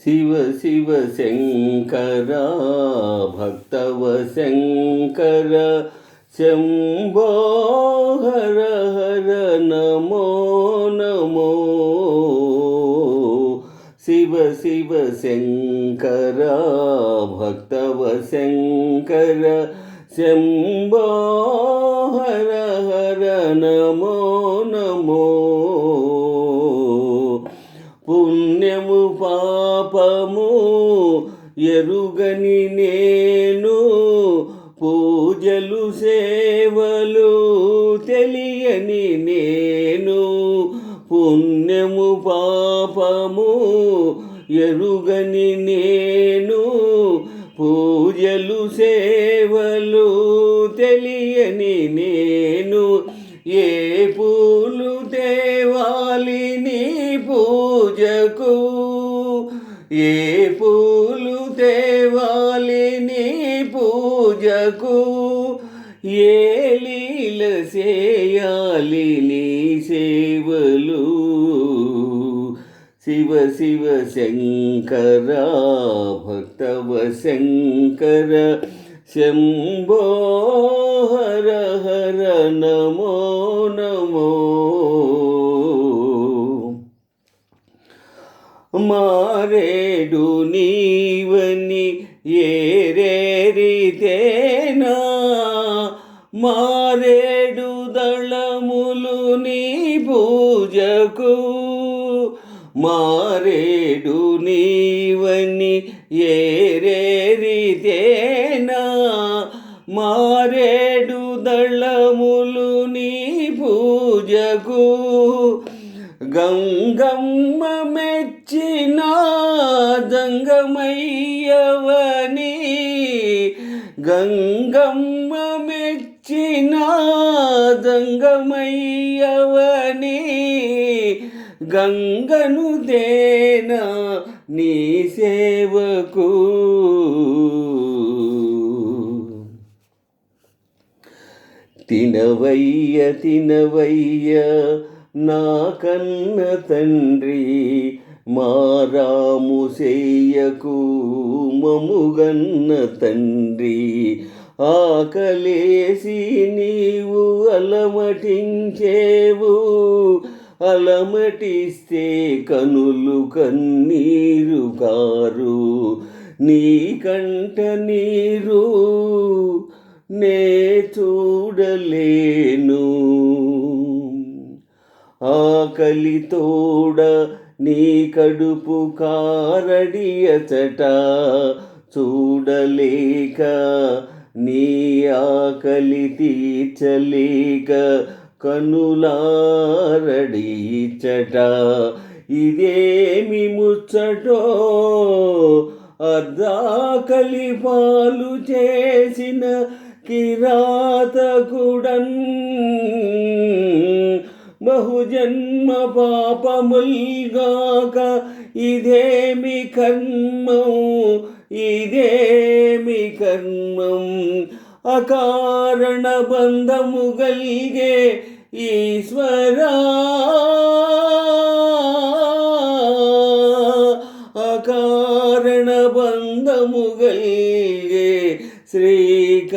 శివ శివ శంకర భక్తవ శంకర శంభో హర హర నమో నమో. శివ శివ శంకర భక్తవ శంకర శంభో హర హర నమో నమో. పుణ్యము పాపము ఎరుగని నేను, పూజలు సేవలు తెలియని నేను. పుణ్యము పాపము ఎరుగని నేను, పూజలు సేవలు తెలియని నేను. ఏ పూలు తేవాలి నీ పూజకు, ఏ పూలు తేవాలి నీ పూజకు, ఏ లీల చేయాలి నీ సేవలు. శివ శివ శంకర భక్తవ శంకర శంభో హర హర నమో నమో. మారేడు నీవని ఏరేరితేనా, మారేడు దళములు నీ పూజకు. మారేడు నీవని ఏరేరితేనా, మారేడు దళములు నీ పూజకు. గంగమ్మ మెచ్చిన జంగమయ్యవని, గంగమ్మ మెచ్చిన జంగమయ్యవని. గంగను దేనా నీ సేవకు. తినవయ్య తినవయ్య నా కన్న తండ్రి, మారాము సేయకు మముగన్న తండ్రి. ఆకలేసి నీవు అలమటించేవు, అలమటిస్తే కనులు కన్నీరు కారు. నీ కంట నీరు నే చూడలేను. ఆకలి తోడ నీ కడుపు కారడియచట, చూడలేక నీ ఆకలి తీర్చలేక కనులారడిచట. ఇదేమి ముచ్చటో అర్ధాకలి పాలు చేసిన కిరాతకుడన్. బహుజన్మ పాపముల్గాక ఇదేమి కర్మం, ఇదేమి కర్మం. అకారణ బంధము గల్గే ఈశ్వరా, అకారణ బంధము గల్గే శ్రీకాళహస్తి